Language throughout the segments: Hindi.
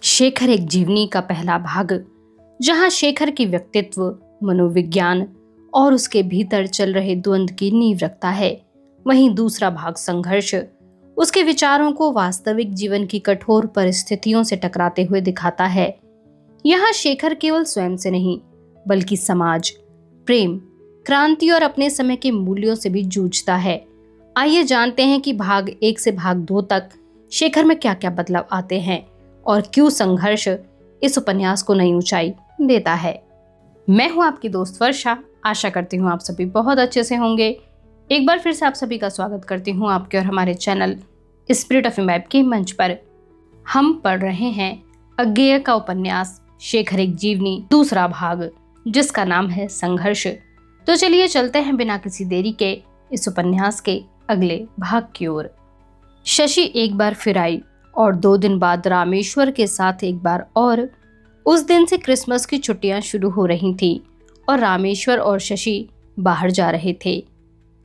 शेखर एक जीवनी का पहला भाग, जहां शेखर की व्यक्तित्व, मनोविज्ञान और उसके भीतर चल रहे द्वंद्व की नींव रखता है। वहीं दूसरा भाग संघर्ष उसके विचारों को वास्तविक जीवन की कठोर परिस्थितियों से टकराते हुए दिखाता है। यहाँ शेखर केवल स्वयं से नहीं, बल्कि समाज, प्रेम, क्रांति और अपने समय के मूल्यों से भी जूझता है। आइए जानते हैं कि भाग 1 से भाग 2 तक शेखर में क्या क्या बदलाव आते हैं और क्यों संघर्ष इस उपन्यास को नई ऊंचाई देता है। मैं हूं आपकी दोस्त वर्षा। आशा करती हूं आप सभी बहुत अच्छे से होंगे। एक बार फिर से आप सभी का स्वागत करती हूं आपके और हमारे चैनल स्पिरिट ऑफ इमैब के मंच पर। हम पढ़ रहे हैं अज्ञेय का उपन्यास शेखर एक जीवनी, दूसरा भाग, जिसका नाम है संघर्ष। तो चलिए चलते हैं बिना किसी देरी के इस उपन्यास के अगले भाग की ओर। शशि एक बार फिर आई और 2 दिन बाद रामेश्वर के साथ एक बार और। उस दिन से क्रिसमस की छुट्टियां शुरू हो रही थी और रामेश्वर और शशि बाहर जा रहे थे।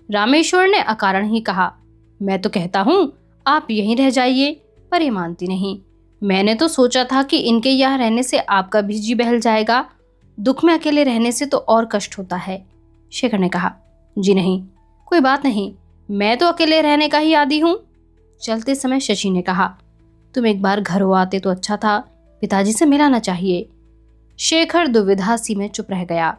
रामेश्वर ने अकारण ही कहा, मैं तो कहता हूँ आप यहीं रह जाइए, पर ये मानती नहीं। मैंने तो सोचा था कि इनके यहाँ रहने से आपका भी जी बहल जाएगा। दुख में अकेले रहने से तो और कष्ट होता है। शेखर ने कहा, जी नहीं, कोई बात नहीं, मैं तो अकेले रहने का ही आदी हूँ। चलते समय शशि ने कहा, तुम एक बार घर हो आते तो अच्छा था, पिताजी से मिलाना चाहिए। शेखर दुविधा सी में चुप रह गया।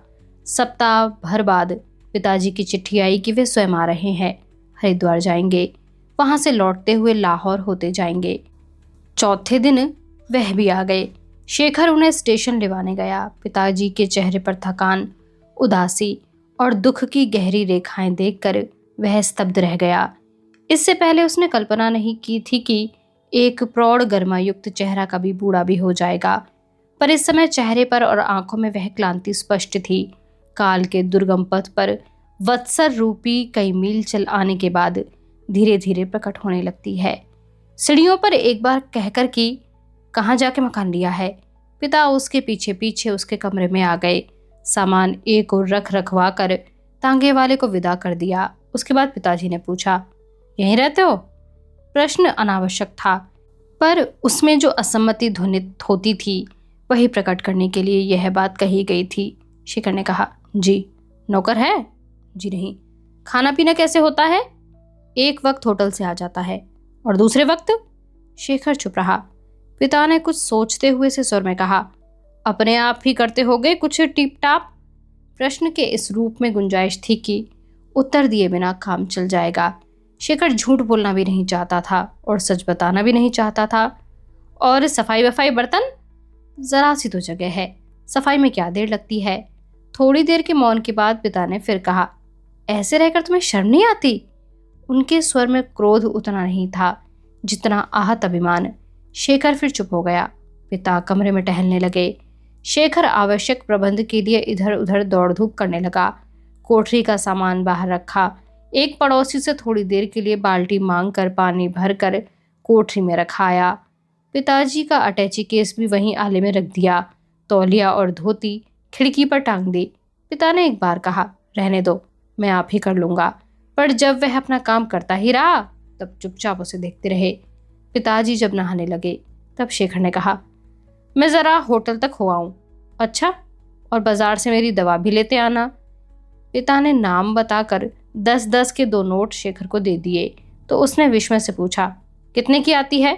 सप्ताह भर बाद पिताजी की चिट्ठी आई कि वे स्वयं आ रहे हैं, हरिद्वार जाएंगे, वहां से लौटते हुए लाहौर होते जाएंगे। चौथे दिन वह भी आ गए। शेखर उन्हें स्टेशन लेवाने गया। पिताजी के चेहरे पर थकान, उदासी और दुख की गहरी रेखाएं देखकर वह स्तब्ध रह गया। इससे पहले उसने कल्पना नहीं की थी कि एक प्रौढ़ गर्मायुक्त चेहरा कभी बूढ़ा भी हो जाएगा, पर इस समय चेहरे पर और आंखों में वह क्लांति स्पष्ट थी। काल के दुर्गम पथ पर वत्सर रूपी कई मील चल आने के बाद धीरे धीरे प्रकट होने लगती है। सीढ़ियों पर एक बार कहकर कि कहाँ जाके मकान लिया है, पिता उसके पीछे पीछे उसके कमरे में आ गए। सामान एक और रख रखवा कर तांगे वाले को विदा कर दिया। उसके बाद पिताजी ने पूछा, यहीं रहते हो? प्रश्न अनावश्यक था, पर उसमें जो असम्मति ध्वनित होती थी वही प्रकट करने के लिए यह बात कही गई थी। शेखर ने कहा, जी। नौकर है? जी नहीं। खाना पीना कैसे होता है? एक वक्त होटल से आ जाता है, और दूसरे वक्त? शेखर चुप रहा। पिता ने कुछ सोचते हुए से स्वर में कहा, अपने आप ही करते होगे कुछ टिप टाप। प्रश्न के इस रूप में गुंजाइश थी कि उत्तर दिए बिना काम चल जाएगा। शेखर झूठ बोलना भी नहीं चाहता था और सच बताना भी नहीं चाहता था। और सफाई वफाई बर्तन? जरा सी तो जगह है, सफाई में क्या देर लगती है। थोड़ी देर के मौन के बाद पिता ने फिर कहा, ऐसे रहकर तुम्हें शर्म नहीं आती? उनके स्वर में क्रोध उतना नहीं था जितना आहत अभिमान। शेखर फिर चुप हो गया। पिता कमरे में टहलने लगे। शेखर आवश्यक प्रबंध के लिए इधर उधर दौड़ धूप करने लगा। कोठरी का सामान बाहर रखा। एक पड़ोसी से थोड़ी देर के लिए बाल्टी मांग कर पानी भर कर कोठरी में रखाया। पिताजी का अटैची केस भी वहीं आले में रख दिया। तौलिया और धोती खिड़की पर टांग दी। पिता ने एक बार कहा, रहने दो, मैं आप ही कर लूंगा। पर जब वह अपना काम करता ही रहा तब चुपचाप उसे देखते रहे। पिताजी जब नहाने लगे तब शेखर ने कहा, मैं ज़रा होटल तक हो आऊं। अच्छा, और बाजार से मेरी दवा भी लेते आना। पिता ने नाम बताकर 10-10 के 2 नोट शेखर को दे दिए तो उसने विस्मय से पूछा, कितने की आती है?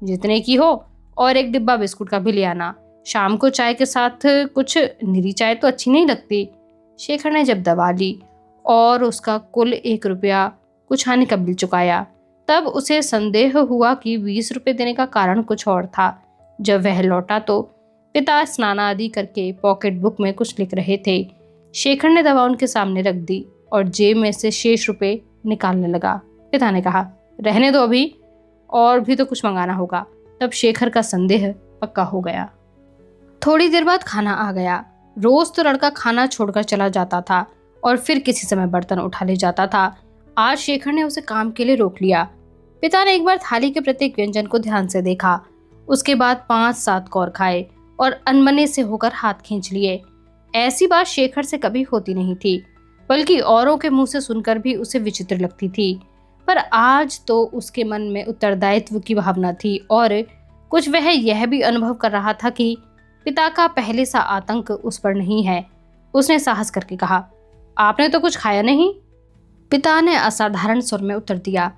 जितने की हो, और एक डिब्बा बिस्कुट का भी ले आना। शाम को चाय के साथ कुछ निरी चाय तो अच्छी नहीं लगती। शेखर ने जब दवा ली और उसका कुल 1 रुपया कुछ आने का बिल चुकाया तब उसे संदेह हुआ कि 20 रुपये देने का कारण कुछ और था। जब वह लौटा तो पिता स्नान आदि करके पॉकेट बुक में कुछ लिख रहे थे। शेखर ने दवा उनके सामने रख दी और जेब में से शेष रुपए निकालने लगा। पिता ने कहा, रहने दो, अभी और भी तो कुछ मंगाना होगा। तब शेखर का संदेह पक्का हो गया। थोड़ी देर बाद खाना आ गया। रोज तो लड़का खाना छोड़कर चला जाता था और फिर किसी समय बर्तन उठा ले जाता था। आज शेखर ने उसे काम के लिए रोक लिया। पिता ने एक बार थाली के प्रत्येक व्यंजन को ध्यान से देखा। उसके बाद 5-7 कौर खाए और अनमने से होकर हाथ खींच लिए। ऐसी बात शेखर से कभी होती नहीं थी, बल्कि औरों के मुंह से सुनकर भी उसे विचित्र लगती थी। पर आज तो उसके मन में उत्तरदायित्व की भावना थी और कुछ वह यह भी अनुभव कर रहा था कि पिता का पहले सा आतंक उस पर नहीं है। उसने साहस करके कहा, आपने तो कुछ खाया नहीं? पिता ने असाधारण स्वर में उत्तर दिया,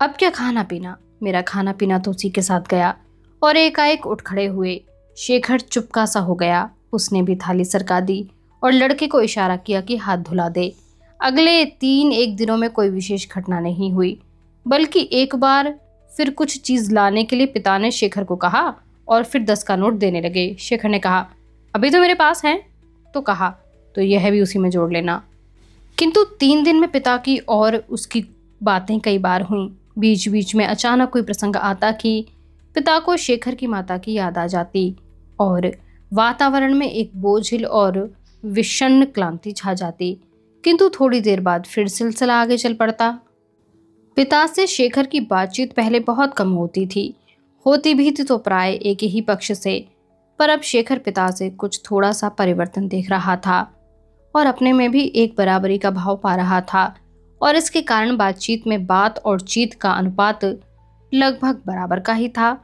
अब क्या खाना पीना, मेरा खाना पीना तो उसी के साथ गया। और एकाएक उठ खड़े हुए। शेखर चुपका सा हो गया। उसने भी थाली सरका दी और लड़के को इशारा किया कि हाथ धुला दे। अगले 3 दिनों में कोई विशेष घटना नहीं हुई, बल्कि एक बार फिर कुछ चीज लाने के लिए पिता ने शेखर को कहा और फिर 10 का नोट देने लगे। शेखर ने कहा, अभी तो मेरे पास है। तो कहा, तो यह भी उसी में जोड़ लेना। किंतु 3 दिन में पिता की और उसकी बातें कई बार हुई। बीच बीच में अचानक कोई प्रसंग आता कि पिता को शेखर की माता की याद आ जाती और वातावरण में एक बोझिल और विषण्ण क्लांति छा जाती। किंतु थोड़ी देर बाद फिर सिलसिला आगे चल पड़ता। पिता से शेखर की बातचीत पहले बहुत कम होती थी, होती भी थी तो प्राय एक ही पक्ष से। पर अब शेखर पिता से कुछ थोड़ा सा परिवर्तन देख रहा था और अपने में भी एक बराबरी का भाव पा रहा था, और इसके कारण बातचीत में बात और चीत का अनुपात लगभग बराबर का ही था।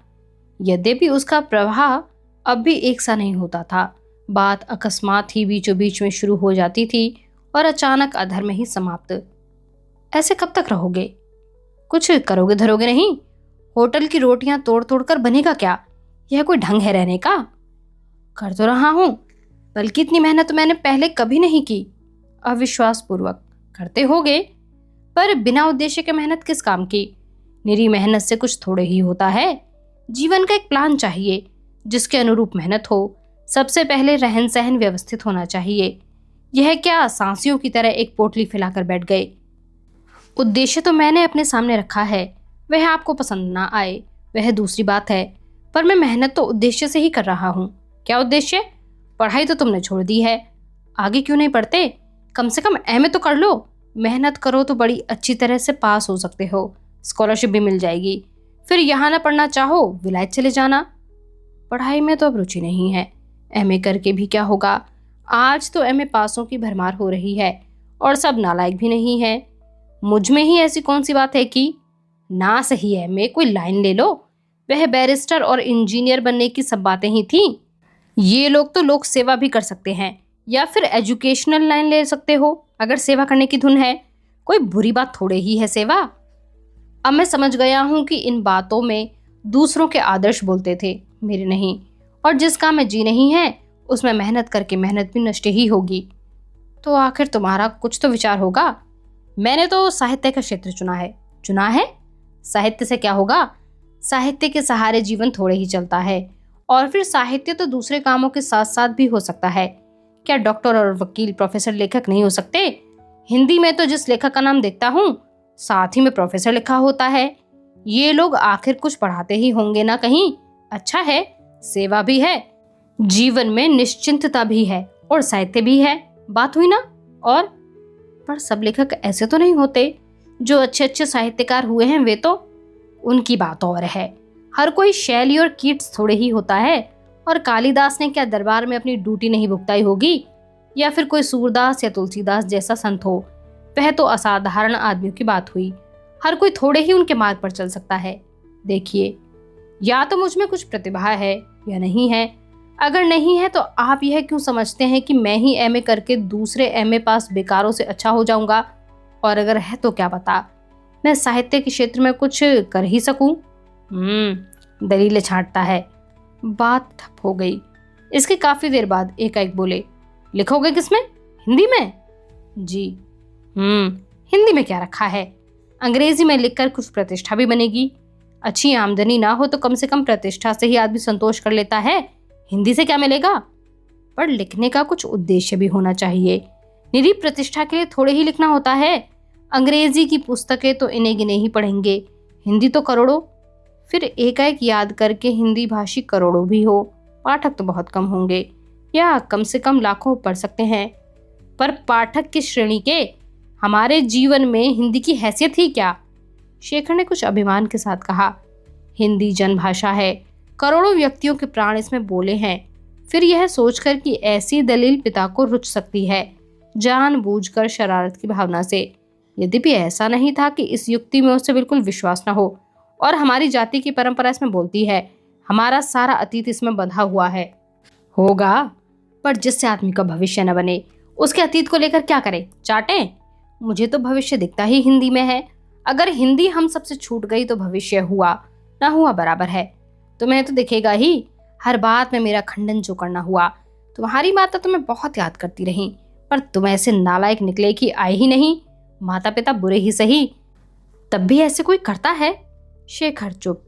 यद्यपि उसका प्रवाह अब भी एक सा नहीं होता था। बात अकस्मात ही बीचों बीच में शुरू हो जाती थी और अचानक अधर में ही समाप्त। ऐसे कब तक रहोगे? कुछ करोगे धरोगे नहीं? होटल की रोटियां तोड़ तोड़ कर बनेगा क्या? यह कोई ढंग है रहने का? कर तो रहा हूं, बल्कि इतनी मेहनत तो मैंने पहले कभी नहीं की। अविश्वास पूर्वक, करते होगे, पर बिना उद्देश्य के मेहनत किस काम की? निरी मेहनत से कुछ थोड़े ही होता है। जीवन का एक प्लान चाहिए जिसके अनुरूप मेहनत हो। सबसे पहले रहन सहन व्यवस्थित होना चाहिए। यह क्या सांसियों की तरह एक पोटली फैलाकर बैठ गए? उद्देश्य तो मैंने अपने सामने रखा है, वह आपको पसंद ना आए वह दूसरी बात है, पर मैं मेहनत तो उद्देश्य से ही कर रहा हूँ। क्या उद्देश्य? पढ़ाई तो तुमने छोड़ दी है, आगे क्यों नहीं पढ़ते? कम से कम एमए तो कर लो। मेहनत करो तो बड़ी अच्छी तरह से पास हो सकते हो, स्कॉलरशिप भी मिल जाएगी। फिर यहाँ ना पढ़ना चाहो, विलायत चले जाना। पढ़ाई में तो अब रुचि नहीं है, एमए करके भी क्या होगा? आज तो एमए पासों की भरमार हो रही है और सब नालायक भी नहीं है। मुझ में ही ऐसी कौन सी बात है कि ना सही एमए कोई लाइन ले लो। वह बैरिस्टर और इंजीनियर बनने की सब बातें ही थी। ये लोग तो लोक सेवा भी कर सकते हैं, या फिर एजुकेशनल लाइन ले सकते हो अगर सेवा करने की धुन है। कोई बुरी बात थोड़े ही है सेवा। अब मैं समझ गया हूं कि इन बातों में दूसरों के आदर्श बोलते थे, मेरे नहीं। और जिस काम में जी नहीं है उसमें मेहनत करके मेहनत भी नष्ट ही होगी। तो आखिर तुम्हारा कुछ तो विचार होगा। मैंने तो साहित्य का क्षेत्र चुना है। साहित्य से क्या होगा? साहित्य के सहारे जीवन थोड़े ही चलता है, और फिर साहित्य तो दूसरे कामों के साथ साथ भी हो सकता है। क्या डॉक्टर और वकील प्रोफेसर लेखक नहीं हो सकते? हिंदी में तो जिस लेखक का नाम देखता हूँ साथ ही में प्रोफेसर लिखा होता है। ये लोग आखिर कुछ पढ़ाते ही होंगे ना कहीं। अच्छा है, सेवा भी है, जीवन में निश्चिंतता भी है और साहित्य भी है। बात हुई ना? और पर सब लेखक ऐसे तो नहीं होते। जो अच्छे अच्छे साहित्यकार हुए हैं वे तो, उनकी बात और है। हर कोई शैली और कीट्स थोड़े ही होता है। और कालिदास ने क्या दरबार में अपनी ड्यूटी नहीं भुगताई होगी? या फिर कोई सूरदास या तुलसीदास जैसा संत हो? वह तो असाधारण आदमियों की बात हुई। हर कोई थोड़े ही उनके मार्ग पर चल सकता है। देखिए, या तो मुझ में कुछ प्रतिभा है या नहीं है। अगर नहीं है तो आप यह क्यों समझते हैं कि मैं ही एमए करके दूसरे एमए पास बेकारों से अच्छा हो जाऊंगा? और अगर है तो क्या पता मैं साहित्य के क्षेत्र में कुछ कर ही सकूं। दलीलें छांटता है। बात ठप हो गई। इसके काफी देर बाद एकाएक बोले, लिखोगे किसमें? हिंदी में? जी। हिंदी में क्या रखा है? अंग्रेजी में लिखकर कुछ प्रतिष्ठा भी बनेगी। अच्छी आमदनी ना हो तो कम से कम प्रतिष्ठा से ही आदमी संतोष कर लेता है। हिंदी से क्या मिलेगा? पर लिखने का कुछ उद्देश्य भी होना चाहिए। निरी प्रतिष्ठा के लिए थोड़े ही लिखना होता है। अंग्रेजी की पुस्तकें तो इन्हें गिने ही पढ़ेंगे, हिंदी तो करोड़ों। फिर एकाएक याद करके हिंदी भाषी करोड़ों भी हो, पाठक तो बहुत कम होंगे, या कम से कम लाखों पढ़ सकते हैं। पर पाठक किस श्रेणी के? हमारे जीवन में हिंदी की हैसियत ही क्या? शेखर ने कुछ अभिमान के साथ कहा, हिंदी जनभाषा है, करोड़ों व्यक्तियों के प्राण इसमें बोले हैं। फिर यह सोचकर कि ऐसी दलील पिता को रुच सकती है, जानबूझकर शरारत की भावना से। यद्यपि ऐसा नहीं था कि इस युक्ति में उसे बिल्कुल विश्वास न हो, और हमारी जाति की परंपरा इसमें बोलती है, हमारा सारा अतीत इसमें बंधा हुआ है। होगा, पर जिससे आदमी का भविष्य न बने उसके अतीत को लेकर क्या करे, चाटे? मुझे तो भविष्य दिखता ही हिंदी में है। अगर हिंदी हम सबसे छूट गई तो भविष्य हुआ ना हुआ बराबर है। तुम्हें तो दिखेगा ही, हर बात में मेरा खंडन जो करना हुआ। तुम्हारी माता तुम्हें बहुत याद करती रही, पर तुम ऐसे नालायक निकले कि आए ही नहीं। माता पिता बुरे ही सही, तब भी ऐसे कोई करता है? शेखर चुप,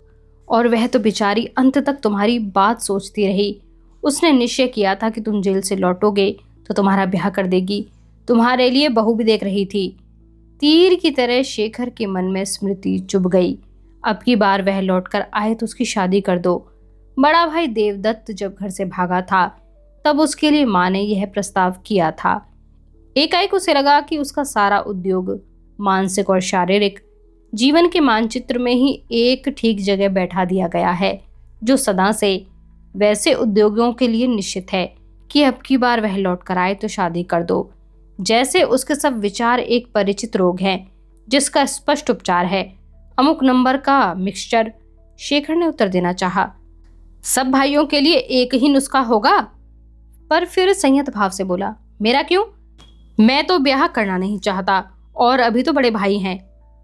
और वह तो बेचारी अंत तक तुम्हारी बात सोचती रही। उसने निश्चय किया था कि तुम जेल से लौटोगे तो तुम्हारा ब्याह कर देगी। तुम्हारे लिए बहू भी देख रही थी। तीर की तरह शेखर के मन में स्मृति चुभ गई। अब की बार वह लौटकर आए तो उसकी शादी कर दो। बड़ा भाई देवदत्त जब घर से भागा था तब उसके लिए माँ ने यह प्रस्ताव किया था। एकाएक उसे लगा कि उसका सारा उद्योग मानसिक और शारीरिक जीवन के मानचित्र में ही एक ठीक जगह बैठा दिया गया है, जो सदा से वैसे उद्योगों के लिए निश्चित है कि अब की बार वह लौट कर आए तो शादी कर दो। जैसे उसके सब विचार एक परिचित रोग है जिसका स्पष्ट उपचार है, अमुक नंबर का मिक्सचर। शेखर ने उत्तर देना चाहा, सब भाइयों के लिए एक ही नुस्खा होगा, पर फिर संयत भाव से बोला, मेरा क्यों? मैं तो ब्याह करना नहीं चाहता, और अभी तो बड़े भाई हैं।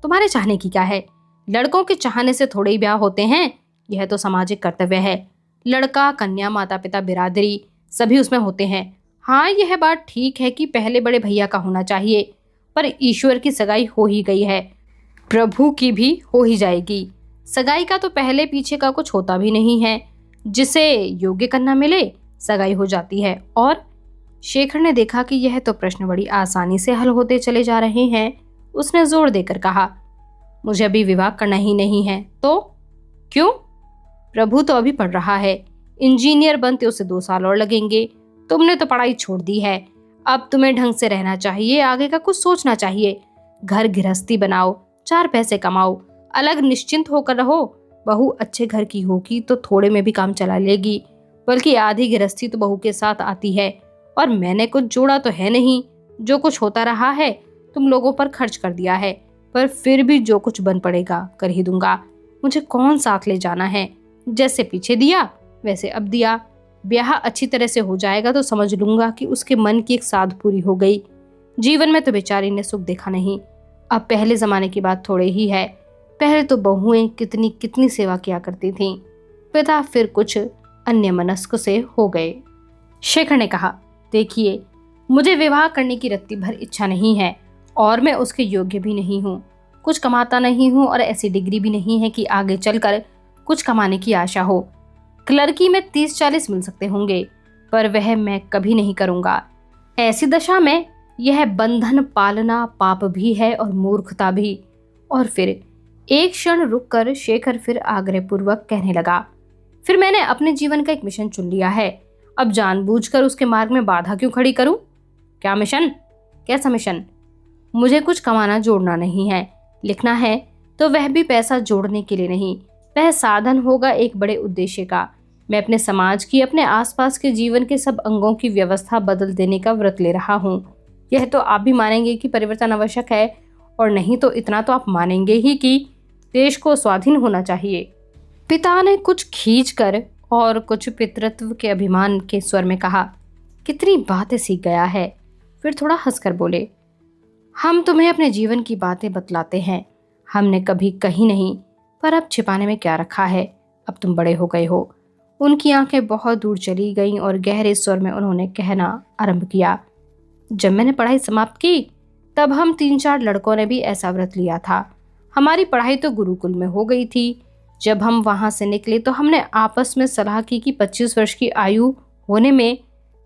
तुम्हारे चाहने की क्या है? लड़कों के चाहने से थोड़े ही ब्याह होते हैं, यह तो सामाजिक कर्तव्य है। लड़का, कन्या, माता पिता, बिरादरी सभी उसमें होते हैं। हाँ, यह बात ठीक है कि पहले बड़े भैया का होना चाहिए, पर ईश्वर की सगाई हो ही गई है, प्रभु की भी हो ही जाएगी। सगाई का तो पहले पीछे का कुछ होता भी नहीं है। जिसे योग्य कन्या मिले सगाई हो जाती है। और शेखर ने देखा कि यह तो प्रश्न बड़ी आसानी से हल होते चले जा रहे हैं। उसने जोर देकर कहा, मुझे अभी विवाह करना ही नहीं है। तो क्यों? प्रभु तो अभी पढ़ रहा है, इंजीनियर बनते उसे 2 साल और लगेंगे। तुमने तो पढ़ाई छोड़ दी है, अब तुम्हें ढंग से रहना चाहिए, आगे का कुछ सोचना चाहिए। घर गृहस्थी बनाओ, 4 पैसे कमाओ, अलग निश्चिंत होकर रहो। बहू अच्छे घर की होगी तो थोड़े में भी काम चला लेगी, बल्कि आधी गृहस्थी तो बहू के साथ आती है। और मैंने कुछ जोड़ा तो है नहीं, जो कुछ होता रहा है तुम लोगों पर खर्च कर दिया है, पर फिर भी जो कुछ बन पड़ेगा कर ही दूंगा। मुझे कौन साथ ले जाना है, जैसे पीछे दिया वैसे अब दिया। ब्याह अच्छी तरह से हो जाएगा तो समझ लूंगा कि उसके मन की एक साध पूरी हो गई। जीवन में तो बेचारी ने सुख देखा नहीं। अब पहले जमाने की बात थोड़े ही है, पहले तो बहुएं कितनी कितनी सेवा किया करती थीं। पिता फिर कुछ अन्य मनस्क से हो गए। शेखर ने कहा, देखिए, मुझे विवाह करने की रत्ती भर इच्छा नहीं है, और मैं उसके योग्य भी नहीं हूँ। कुछ कमाता नहीं हूँ, और ऐसी डिग्री भी नहीं है कि आगे चलकर कुछ कमाने की आशा हो। क्लर्की में 30-40 मिल सकते होंगे, पर वह मैं कभी नहीं करूँगा। ऐसी दशा में यह बंधन पालना पाप भी है और मूर्खता भी। और फिर एक क्षण रुककर शेखर फिर आग्रहपूर्वक कहने लगा, फिर मैंने अपने जीवन का एक मिशन चुन लिया है, अब जानबूझकर उसके मार्ग में बाधा क्यों खड़ी करूं? क्या मिशन? कैसा मिशन? मुझे कुछ कमाना जोड़ना नहीं है। लिखना है तो वह भी पैसा जोड़ने के लिए नहीं, वह साधन होगा एक बड़े उद्देश्य का। मैं अपने समाज की, अपने आसपास के जीवन के सब अंगों की व्यवस्था बदल देने का व्रत ले रहा हूँ। यह तो आप भी मानेंगे कि परिवर्तन आवश्यक है, और नहीं तो इतना तो आप मानेंगे ही कि देश को स्वाधीन होना चाहिए। पिता ने कुछ खींचकर और कुछ पितृत्व के अभिमान के स्वर में कहा, कितनी बातें सीख गया है। फिर थोड़ा हंसकर बोले, हम तुम्हें अपने जीवन की बातें बतलाते हैं, हमने कभी कही नहीं, पर अब छिपाने में क्या रखा है, अब तुम बड़े हो गए हो। उनकी आंखें बहुत दूर चली गईं और गहरे स्वर में उन्होंने कहना आरंभ किया, जब मैंने पढ़ाई समाप्त की तब हम 3-4 लड़कों ने भी ऐसा व्रत लिया था। हमारी पढ़ाई तो गुरुकुल में हो गई थी। जब हम वहां से निकले तो हमने आपस में सलाह की कि 25 वर्ष की आयु होने में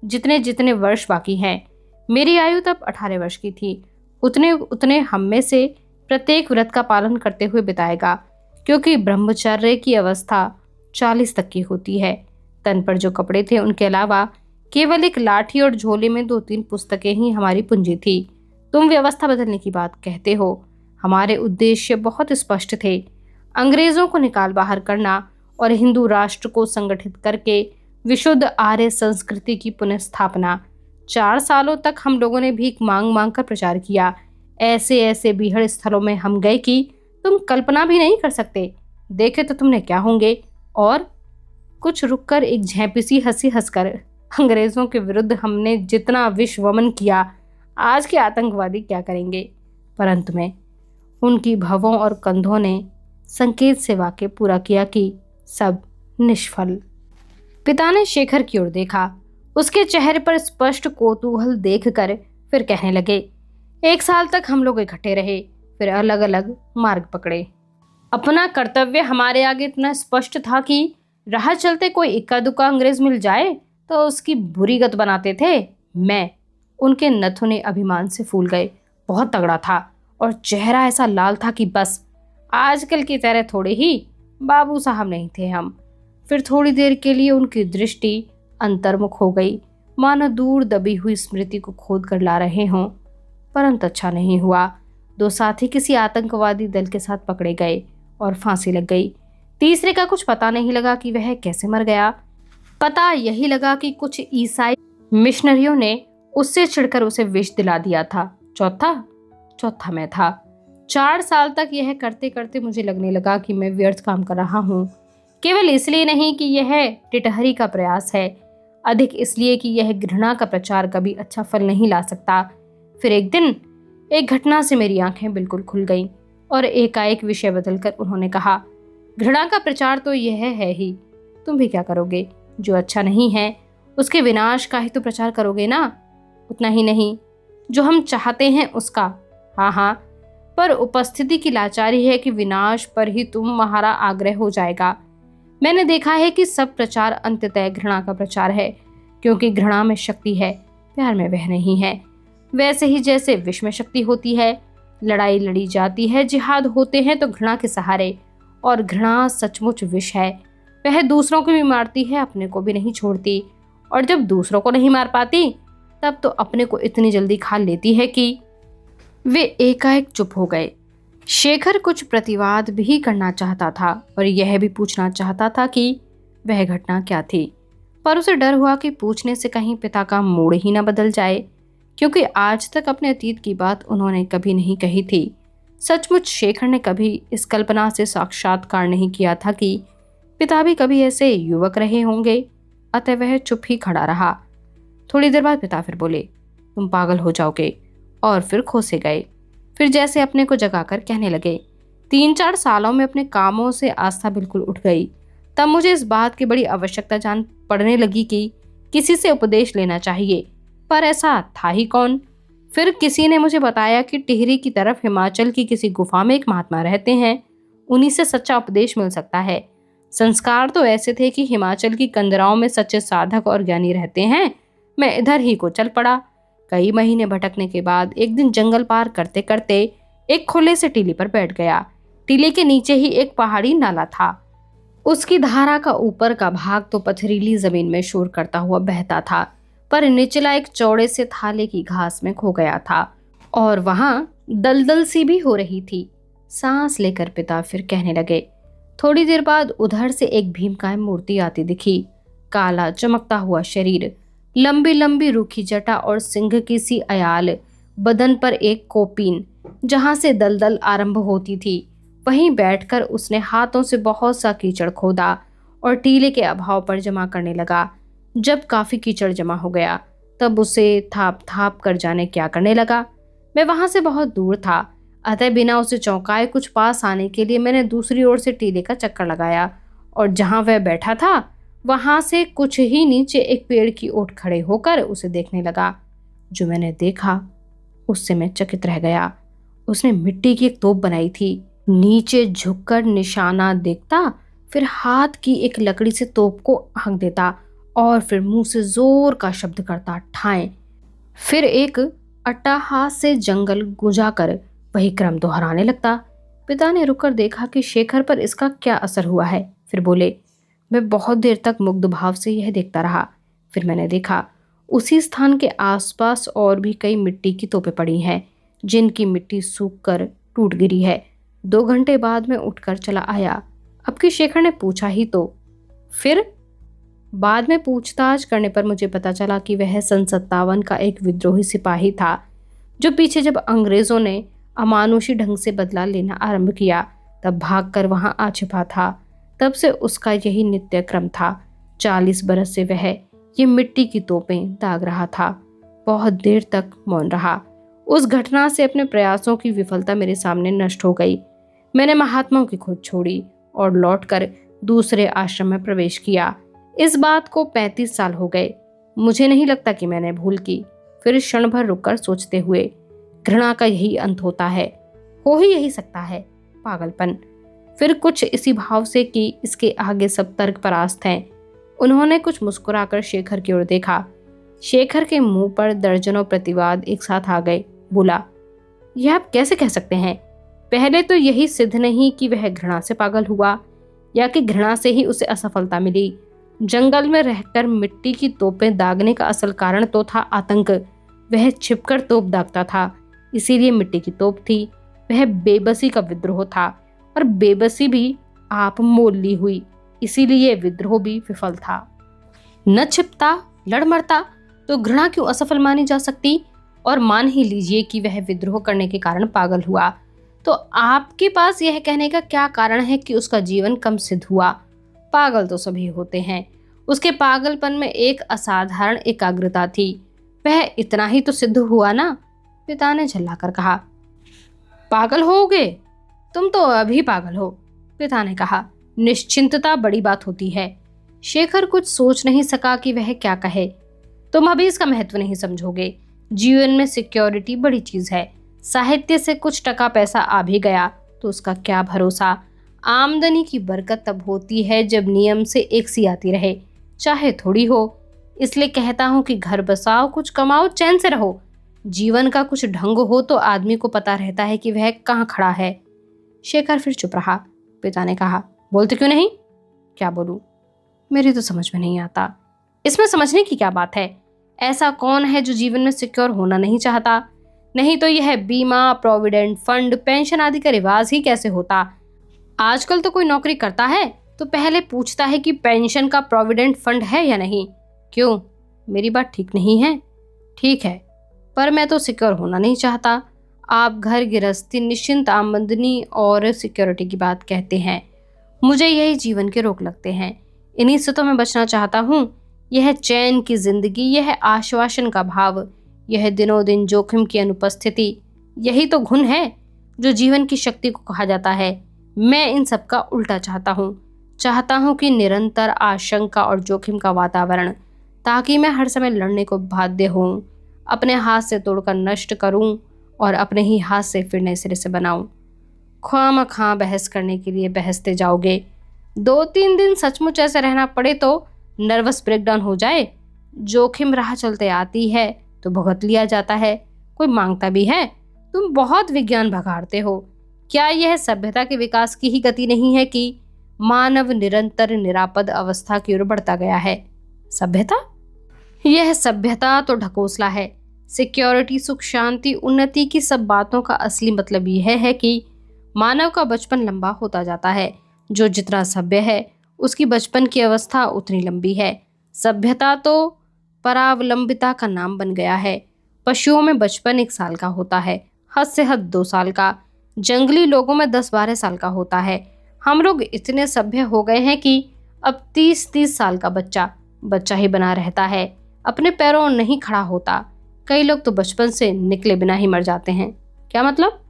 जितने जितने वर्ष बाकी हैं, मेरी आयु तब 18 वर्ष की थी, उतने उतने हम में से प्रत्येक व्रत का पालन करते हुए बिताएगा, क्योंकि ब्रह्मचर्य की अवस्था 40 तक की होती है। तन पर जो कपड़े थे उनके अलावा केवल एक लाठी और झोले में 2-3 पुस्तकें ही हमारी पूंजी थी। तुम व्यवस्था बदलने की बात कहते हो, हमारे उद्देश्य बहुत स्पष्ट थे, अंग्रेजों को निकाल बाहर करना और हिंदू राष्ट्र को संगठित करके विशुद्ध आर्य संस्कृति की पुनः स्थापना। 4 सालों तक हम लोगों ने भीख मांग मांग कर प्रचार किया। ऐसे ऐसे बीहड़ स्थलों में हम गए कि तुम कल्पना भी नहीं कर सकते। देखे तो तुमने क्या होंगे। और कुछ रुककर एक झेंपी सी हंसी हंसकर, अंग्रेजों के विरुद्ध हमने जितना विष वमन किया, आज के आतंकवादी क्या करेंगे। पर अंत में उनकी भवों और कंधों ने संकेत से वाक्य पूरा किया कि सब निष्फल। पिता ने शेखर की ओर देखा। उसके चेहरे पर स्पष्ट कौतूहल देखकर फिर कहने लगे, 1 साल तक हम लोग इकट्ठे रहे, फिर अलग अलग मार्ग पकड़े। अपना कर्तव्य हमारे आगे इतना स्पष्ट था कि राह चलते कोई इक्का दुक्का अंग्रेज मिल जाए तो उसकी बुरी गत बनाते थे। मैं उनके नथुने अभिमान से फूल गए। बहुत तगड़ा था और चेहरा ऐसा लाल था कि बस आजकल की तरह थोड़े ही बाबू साहब नहीं थे हम। फिर थोड़ी देर के लिए उनकी दृष्टि अंतर्मुख हो गई, मानो दूर दबी हुई स्मृति को खोद कर ला रहे हों। परंतु अच्छा नहीं हुआ। 2 साथी किसी आतंकवादी दल के साथ पकड़े गए और फांसी लग गई। तीसरे का कुछ पता नहीं लगा कि वह कैसे मर गया। पता यही लगा कि कुछ ईसाई मिशनरियों ने उससे चिढ़कर उसे विष दिला दिया था। चौथा मैं था। 4 साल तक यह करते करते मुझे लगने लगा कि मैं व्यर्थ काम कर रहा हूँ। केवल इसलिए नहीं कि यह टिटहरी का प्रयास है, अधिक इसलिए कि यह घृणा का प्रचार कभी अच्छा फल नहीं ला सकता। फिर एक दिन एक घटना से मेरी आंखें बिल्कुल खुल गईं और एकाएक विषय बदलकर उन्होंने कहा, घृणा का प्रचार तो यह है ही, तुम भी क्या करोगे? जो अच्छा नहीं है उसके विनाश का ही तो प्रचार करोगे ना। उतना ही नहीं, जो हम चाहते हैं उसका। हाँ, पर उपस्थिति की लाचारी है कि विनाश पर ही तुम्हारा आग्रह हो जाएगा। मैंने देखा है कि सब प्रचार अंततः घृणा का प्रचार है, क्योंकि घृणा में शक्ति है, प्यार में वह नहीं है। वैसे ही जैसे विष में शक्ति होती है, लड़ाई लड़ी जाती है, जिहाद होते हैं तो घृणा के सहारे, और घृणा सचमुच विष है। वह दूसरों को भी मारती है, अपने को भी नहीं छोड़ती, और जब दूसरों को नहीं मार पाती तब तो अपने को इतनी जल्दी खा लेती है कि। वे एकाएक चुप हो गए। शेखर कुछ प्रतिवाद भी करना चाहता था और यह भी पूछना चाहता था कि वह घटना क्या थी, पर उसे डर हुआ कि पूछने से कहीं पिता का मूड ही न बदल जाए, क्योंकि आज तक अपने अतीत की बात उन्होंने कभी नहीं कही थी। सचमुच शेखर ने कभी इस कल्पना से साक्षात्कार नहीं किया था कि पिता भी कभी ऐसे युवक रहे होंगे, अतः वह चुप ही खड़ा रहा। थोड़ी देर बाद पिता फिर बोले, तुम पागल हो जाओगे, और फिर खोसे गए। फिर जैसे अपने को जगाकर कहने लगे, 3-4 सालों में अपने कामों से आस्था बिल्कुल उठ गई। तब मुझे इस बात की बड़ी आवश्यकता जान पड़ने लगी कि किसी से उपदेश लेना चाहिए, पर ऐसा था ही कौन। फिर किसी ने मुझे बताया कि टिहरी की तरफ हिमाचल की किसी गुफा में एक महात्मा रहते हैं, उन्हीं से सच्चा उपदेश मिल सकता है। संस्कार तो ऐसे थे कि हिमाचल की कंदराओं में सच्चे साधक और ज्ञानी रहते हैं। मैं इधर ही को चल पड़ा। कई महीने भटकने के बाद एक दिन जंगल पार करते करते एक खुले से टीले पर बैठ गया। टीले के नीचे ही एक पहाड़ी नाला था। उसकी धारा का ऊपर का भाग तो पथरीली जमीन में शोर करता हुआ बहता था, पर निचला एक चौड़े से थाले की घास में खो गया था और वहां दलदल सी भी हो रही थी। सांस लेकर पिता फिर कहने लगे। थोड़ी देर बाद उधर से एक भीमकाय मूर्ति आती दिखी। काला चमकता हुआ शरीर, लंबी लंबी रूखी जटा और सिंह की सी अयाल, बदन पर एक कोपीन जहां से दलदल आरंभ होती थी। वहीं बैठकर उसने हाथों से बहुत सा कीचड़ खोदा और टीले के अभाव पर जमा करने लगा। जब काफी कीचड़ जमा हो गया तब उसे थाप थाप कर जाने क्या करने लगा। मैं वहां से बहुत दूर था, अतः बिना उसे चौंकाए कुछ पास आने के लिए मैंने दूसरी ओर से टीले का चक्कर लगाया, और जहां वह बैठा था वहां से कुछ ही नीचे एक पेड़ की ओट खड़े होकर उसे देखने लगा। जो मैंने देखा उससे मैं चकित रह गया। उसने मिट्टी की एक तोप बनाई थी। नीचे झुककर निशाना देखता, फिर हाथ की एक लकड़ी से तोप को हाँक देता और फिर मुंह से जोर का शब्द करता, ठाएं। फिर एक अट्टहास से जंगल गुंजा कर वही क्रम दोहराने लगता। पिता ने रुककर देखा कि शेखर पर इसका क्या असर हुआ है। फिर बोले। मैं बहुत देर तक मुग्ध भाव से यह देखता रहा। फिर मैंने देखा उसी स्थान के आसपास और भी कई मिट्टी की तोपें पड़ी हैं, जिनकी मिट्टी सूख कर टूट गिरी है। 2 घंटे बाद मैं उठकर चला आया। अब की शेखर ने पूछा ही तो। फिर बाद में पूछताछ करने पर मुझे पता चला कि वह सन 57 का एक विद्रोही सिपाही था, जो पीछे जब अंग्रेजों ने अमानुषी ढंग से बदला लेना आरंभ किया तब भागकर वहां आ छिपा था। तब से उसका यही नित्य क्रम था। 40 बरस से वह ये मिट्टी की तोपें दाग रहा था। बहुत देर तक मौन रहा। उस घटना से अपने प्रयासों की विफलता मेरे सामने नष्ट हो गई। मैंने महात्माओं की खोज छोड़ी और लौटकर दूसरे आश्रम में प्रवेश किया। इस बात को 35 साल हो गए। मुझे नहीं लगता कि मैंने भूल की। फिर क्षण भर रुककर सोचते हुए, घृणा का यही अंत होता है, हो ही यही सकता है, पागलपन। फिर कुछ इसी भाव से कि इसके आगे सब तर्क परास्त हैं। उन्होंने कुछ मुस्कुराकर शेखर की ओर देखा। शेखर के मुंह पर दर्जनों प्रतिवाद एक साथ आ गए। बोला, यह आप कैसे कह सकते हैं? पहले तो यही सिद्ध नहीं कि वह घृणा से पागल हुआ या कि घृणा से ही उसे असफलता मिली। जंगल में रहकर मिट्टी की तोपें दागने का असल कारण तो था आतंक। वह छिपकर तोप दागता था, इसीलिए मिट्टी की तोप थी। वह बेबसी का विद्रोह था, और बेबसी भी आप मोल ली हुई, इसीलिए विद्रोह भी विफल था। न छिपता, लड़ मरता तो घृणा क्यों असफल मानी जा सकती? और मान ही लीजिए कि वह विद्रोह करने के कारण पागल हुआ, तो आपके पास यह कहने का क्या कारण है कि उसका जीवन कम सिद्ध हुआ? पागल तो सभी होते हैं। उसके पागलपन में एक असाधारण एकाग्रता थी। वह इतना ही तो सिद्ध हुआ ना? पिता ने झल्लाकर कहा। पागल होगे? तुम तो अभी पागल हो, पिता ने कहा। निश्चिंतता बड़ी बात होती है। शेखर कुछ सोच नहीं सका कि वह क्या कहे। तुम अभी इसका महत्व नहीं समझोगे। जीवन में सिक्योरिटी बड़ी चीज है। साहित्य से कुछ टका पैसा आ भी गया तो उसका क्या भरोसा? आमदनी की बरकत तब होती है जब नियम से एक सी आती रहे, चाहे थोड़ी हो। इसलिए कहता हूं कि घर बसाओ, कुछ कमाओ, चैन से रहो। जीवन का कुछ ढंग हो तो आदमी को पता रहता है कि वह कहाँ खड़ा है। शेखर फिर चुप रहा। पिता ने कहा, बोलते क्यों नहीं? क्या बोलूं? मेरी तो समझ में नहीं आता। इसमें समझने की क्या बात है? ऐसा कौन है जो जीवन में सिक्योर होना नहीं चाहता? नहीं तो यह बीमा, प्रोविडेंट फंड, पेंशन आदि का रिवाज ही कैसे होता? आजकल तो कोई नौकरी करता है तो पहले पूछता है कि पेंशन का प्रोविडेंट फंड है या नहीं। क्यों, मेरी बात ठीक नहीं है? ठीक है, पर मैं तो सिक्योर होना नहीं चाहता। आप घर गृहस्थी, निश्चिंत आमदनी और सिक्योरिटी की बात कहते हैं। मुझे यही जीवन के रोग लगते हैं। इन्हीं से तो मैं बचना चाहता हूँ। यह चैन की जिंदगी, यह आश्वासन का भाव, यह दिनों दिन जोखिम की अनुपस्थिति, यही तो घुन है जो जीवन की शक्ति को कहा जाता है। मैं इन सब का उल्टा चाहता हूँ कि निरंतर आशंका और जोखिम का वातावरण, ताकि मैं हर समय लड़ने को बाध्य हूँ, अपने हाथ से तोड़कर नष्ट करूँ और अपने ही हाथ से फिर नए सिरे से बनाऊँ। ख्वामख्वाह बहस करने के लिए बहसते जाओगे। 2-3 दिन सचमुच ऐसे रहना पड़े तो नर्वस ब्रेकडाउन हो जाए। जोखिम राह चलते आती है तो भुगत लिया जाता है, कोई मांगता भी है। तुम बहुत विज्ञान भगाड़ते हो। क्या यह सभ्यता के विकास की ही गति नहीं है कि मानव निरंतर निरापद अवस्था की ओर बढ़ता गया है? सभ्यता? यह सभ्यता तो ढकोसला है। सिक्योरिटी, सुख, शांति, उन्नति की सब बातों का असली मतलब यह है कि मानव का बचपन लंबा होता जाता है। जो जितना सभ्य है उसकी बचपन की अवस्था उतनी लंबी है। सभ्यता तो परावलंबिता का नाम बन गया है। पशुओं में बचपन 1 साल का होता है, हद से हद 2 साल का। जंगली लोगों में 10-12 साल का होता है। हम लोग इतने सभ्य हो गए हैं कि अब 30-30 साल का बच्चा ही बना रहता है, अपने पैरों नहीं खड़ा होता। कई लोग तो बचपन से निकले बिना ही मर जाते हैं। क्या मतलब?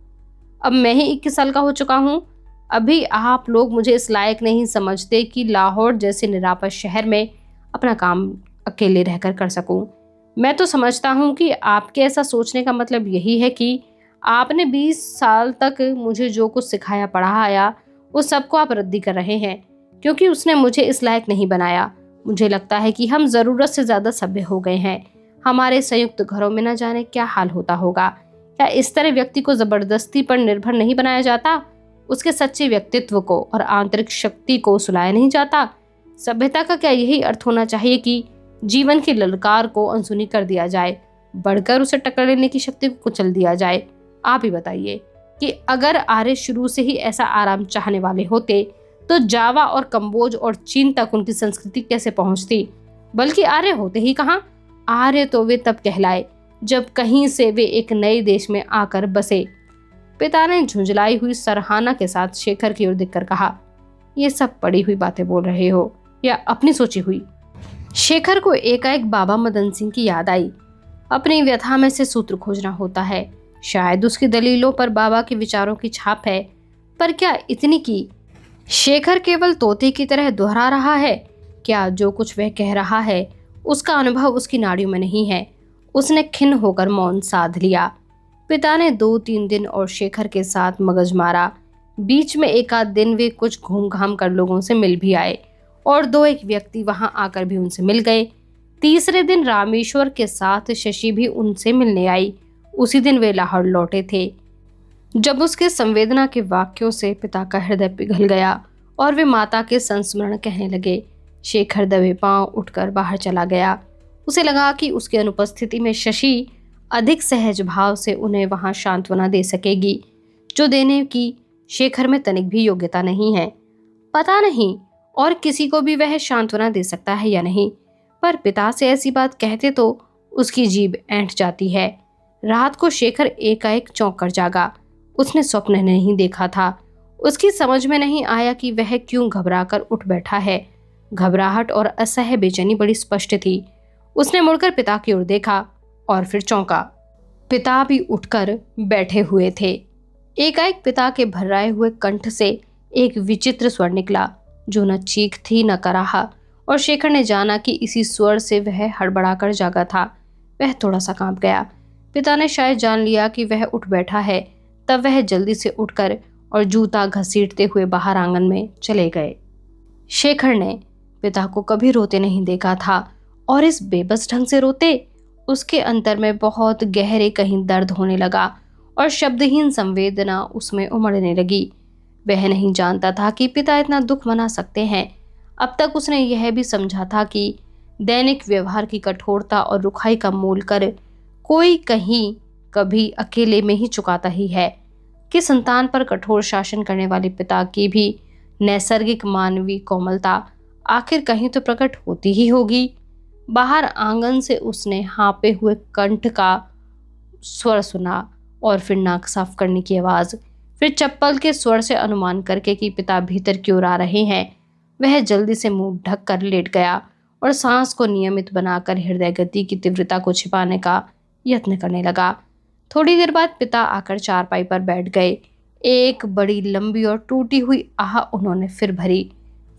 अब मैं ही 21 साल का हो चुका हूँ। अभी आप लोग मुझे इस लायक नहीं समझते कि लाहौर जैसे निरापद शहर में अपना काम अकेले रहकर कर सकूं। मैं तो समझता हूँ कि आपके ऐसा सोचने का मतलब यही है कि आपने 20 साल तक मुझे जो कुछ सिखाया पढ़ाया उस सबको आप रद्दी कर रहे हैं, क्योंकि उसने मुझे इस लायक नहीं बनाया। मुझे लगता है कि हम ज़रूरत से ज़्यादा सभ्य हो गए हैं। हमारे संयुक्त घरों में न जाने क्या हाल होता होगा। क्या इस तरह व्यक्ति को ज़बरदस्ती पर निर्भर नहीं बनाया जाता? उसके सच्चे व्यक्तित्व को और आंतरिक शक्ति को सुलाया नहीं जाता? सभ्यता का क्या यही अर्थ होना चाहिए कि जीवन की ललकार को अनसुनी कर दिया जाए, बढ़कर उसे टक्कर लेने की शक्ति को कुचल दिया जाए? आप ही बताइए कि अगर आर्य शुरू से ही ऐसा आराम चाहने वाले होते तो जावा और कंबोज और चीन तक उनकी संस्कृति कैसे पहुंचती? बल्कि आर्य होते ही कहाँ। आर्य तो वे तब कहलाए जब कहीं से वे एक नए देश में आकर बसे। पिता ने झुंझलाई हुई सराहना के साथ शेखर की ओर देखकर कहा, ये सब पड़ी हुई बातें बोल रहे हो या अपनी सोची हुई? शेखर को एकाएक बाबा मदन सिंह की याद आई। अपनी व्यथा में से सूत्र खोजना होता है। शायद उसकी दलीलों पर बाबा के विचारों की छाप है, पर क्या इतनी की? शेखर केवल तोते की तरह दोहरा रहा है? क्या जो कुछ वह कह रहा है उसका अनुभव उसकी नाड़ियों में नहीं है? उसने खिन्न होकर मौन साध लिया। पिता ने 2-3 दिन और शेखर के साथ मगज मारा। बीच में एक आध दिन वे कुछ घूम घाम कर लोगों से मिल भी आए और 2-1 व्यक्ति वहां आकर भी उनसे मिल गए। तीसरे दिन रामेश्वर के साथ शशि भी उनसे मिलने आई। उसी दिन वे लाहौर लौटे थे। जब उसके संवेदना के वाक्यों से पिता का हृदय पिघल गया और वे माता के संस्मरण कहने लगे। शेखर दबे पांव उठकर बाहर चला गया। उसे लगा कि उसकी अनुपस्थिति में शशि अधिक सहज भाव से उन्हें वहां सांत्वना दे सकेगी, जो देने की शेखर में तनिक भी योग्यता नहीं है। पता नहीं और किसी को भी वह सांत्वना दे सकता है या नहीं, पर पिता से ऐसी बात कहते तो उसकी जीभ ऐंठ जाती है। रात को शेखर एकाएक चौंक कर जागा। उसने स्वप्न नहीं देखा था। उसकी समझ में नहीं आया कि वह क्यों घबरा कर उठ बैठा है। घबराहट और असह्य बेचैनी बड़ी स्पष्ट थी। उसने मुड़कर पिता की ओर देखा और फिर चौंका। पिता भी उठकर बैठे हुए थे। एकाएक पिता के भर्राए हुए कंठ से एक विचित्र स्वर निकला, जो न चीख थी न कराहा, और शेखर ने जाना कि इसी स्वर से वह हड़बड़ाकर जागा था। वह थोड़ा सा कांप गया। पिता ने शायद जान लिया कि वह उठ बैठा है, तब वह जल्दी से उठकर और जूता घसीटते हुए बाहर आंगन में चले गए। शेखर ने पिता को कभी रोते नहीं देखा था, और इस बेबस ढंग से रोते। उसके अंतर में बहुत गहरे कहीं दर्द होने लगा और शब्दहीन संवेदना उसमें उमड़ने लगी। वह नहीं जानता था कि पिता इतना दुख मना सकते हैं। अब तक उसने यह भी समझा था कि दैनिक व्यवहार की कठोरता और रुखाई का मोल कर कोई कहीं कभी अकेले में ही चुकाता ही है, कि संतान पर कठोर शासन करने वाले पिता की भी नैसर्गिक मानवीय कोमलता आखिर कहीं तो प्रकट होती ही होगी। बाहर आंगन से उसने हाँपे हुए कंठ का स्वर सुना और फिर नाक साफ करने की आवाज, फिर चप्पल के स्वर से अनुमान करके कि पिता भीतर की ओर आ रहे हैं, वह जल्दी से मुंह ढक कर लेट गया और सांस को नियमित बनाकर हृदय गति की तीव्रता को छिपाने का यत्न करने लगा। थोड़ी देर बाद पिता आकर चारपाई पर बैठ गए। एक बड़ी लंबी और टूटी हुई आह उन्होंने फिर भरी,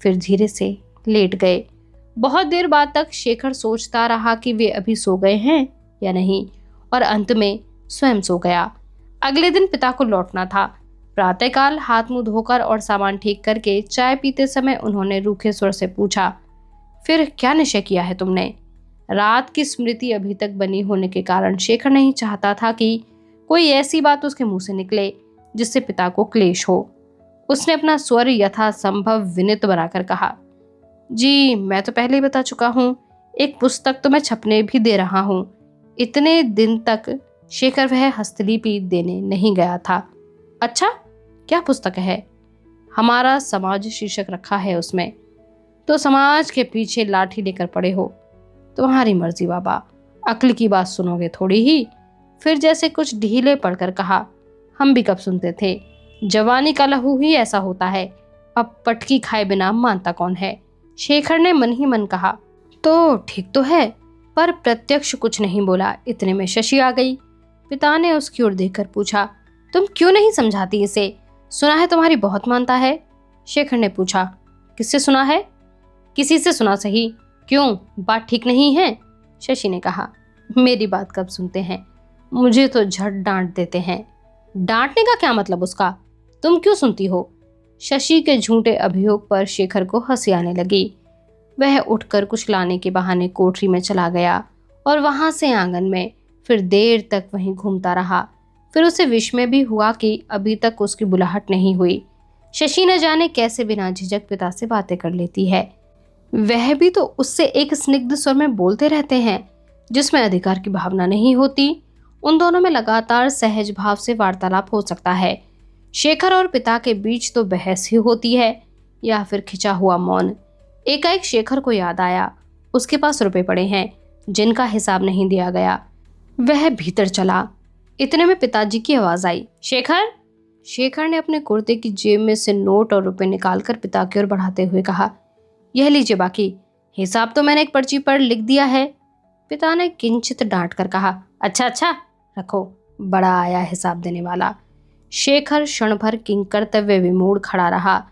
फिर धीरे से लेट गए। बहुत देर बाद तक शेखर सोचता रहा कि वे अभी सो गए हैं या नहीं, और अंत में स्वयं सो गया। अगले दिन पिता को लौटना था। प्रातःकाल हाथ मुंह धोकर और सामान ठीक करके चाय पीते समय उन्होंने रूखे स्वर से पूछा, फिर क्या निश्चय किया है तुमने? रात की स्मृति अभी तक बनी होने के कारण शेखर नहीं चाहता था कि कोई ऐसी बात उसके मुंह से निकले जिससे पिता को क्लेश हो। उसने अपना स्वर यथासंभव विनित बनाकर कहा, जी मैं तो पहले ही बता चुका हूँ, एक पुस्तक तो मैं छपने भी दे रहा हूँ। इतने दिन तक शेखर वह हस्तलिपि देने नहीं गया था। अच्छा, क्या पुस्तक है? हमारा समाज शीर्षक रखा है उसमें। तो समाज के पीछे लाठी लेकर पड़े हो। तुम्हारी मर्जी बाबा, अक्ल की बात सुनोगे थोड़ी ही। फिर जैसे कुछ ढीले पड़कर कहा, हम भी कब सुनते थे, जवानी का लहू ही ऐसा होता है, अब पटकी खाए बिना मानता कौन है। शेखर ने मन ही मन कहा, तो ठीक तो है, पर प्रत्यक्ष कुछ नहीं बोला। इतने में शशि आ गई। पिता ने उसकी ओर देखकर पूछा, तुम क्यों नहीं समझाती इसे? सुना है तुम्हारी बहुत मानता है। शेखर ने पूछा, किससे सुना है? किसी से सुना सही, क्यों बात ठीक नहीं है? शशि ने कहा, मेरी बात कब सुनते हैं, मुझे तो झट डांट देते हैं। डांटने का क्या मतलब उसका, तुम क्यों सुनती हो? शशि के झूठे अभियोग पर शेखर को हंसी आने लगी। वह उठकर कुछ लाने के बहाने कोठरी में चला गया और वहां से आंगन में, फिर देर तक वहीं घूमता रहा। फिर उसे विस्मय भी हुआ कि अभी तक उसकी बुलाहट नहीं हुई। शशि न जाने कैसे बिना झिझक पिता से बातें कर लेती है। वह भी तो उससे एक स्निग्ध स्वर में बोलते रहते हैं, जिसमें अधिकार की भावना नहीं होती। उन दोनों में लगातार सहज भाव से वार्तालाप हो सकता है। शेखर और पिता के बीच तो बहस ही होती है या फिर खिंचा हुआ मौन। एकाएक शेखर को याद आया, उसके पास रुपए पड़े हैं जिनका हिसाब नहीं दिया गया। वह भीतर चला। इतने में पिताजी की आवाज आई, शेखर। शेखर ने अपने कुर्ते की जेब में से नोट और रुपए निकालकर पिता की ओर बढ़ाते हुए कहा, यह लीजिए बाकी, हिसाब तो मैंने एक पर्ची पर लिख दिया है, पिता ने किंचित डांट कर कहा। अच्छा अच्छा, रखो, बड़ा आया हिसाब देने वाला। शेखर क्षण भर किंकर्तव्य विमूढ़ खड़ा रहा,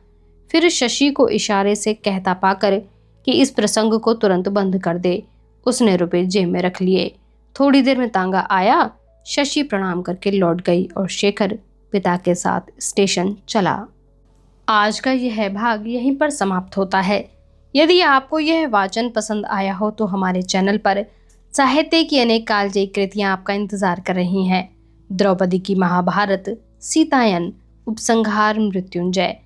फिर शशि को इशारे से कहता पाकर कि इस प्रसंग को तुरंत बंद कर दे, उसने रुपए जेब में रख लिए। थोड़ी देर में तांगा आया। शशि प्रणाम करके लौट गई और शेखर पिता के साथ स्टेशन चला। आज का यह भाग यहीं पर समाप्त होता है। यदि आपको यह वाचन पसंद आया हो तो हमारे चैनल पर साहित्य की अनेक कालजयी कृतियां आपका इंतजार कर रही हैं। द्रौपदी की महाभारत, सीतायन, उपसंहार Mrityunjay,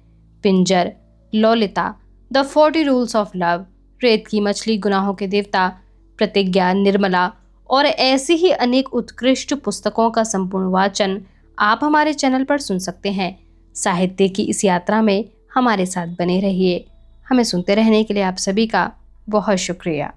Pinjar, Lalita, the 40 rules of love, रेत की मछली, गुनाहों के देवता, प्रतिज्ञा, निर्मला और ऐसी ही अनेक उत्कृष्ट पुस्तकों का संपूर्ण वाचन आप हमारे चैनल पर सुन सकते हैं। साहित्य की इस यात्रा में हमारे साथ बने रहिए। हमें सुनते रहने के लिए आप सभी का बहुत शुक्रिया।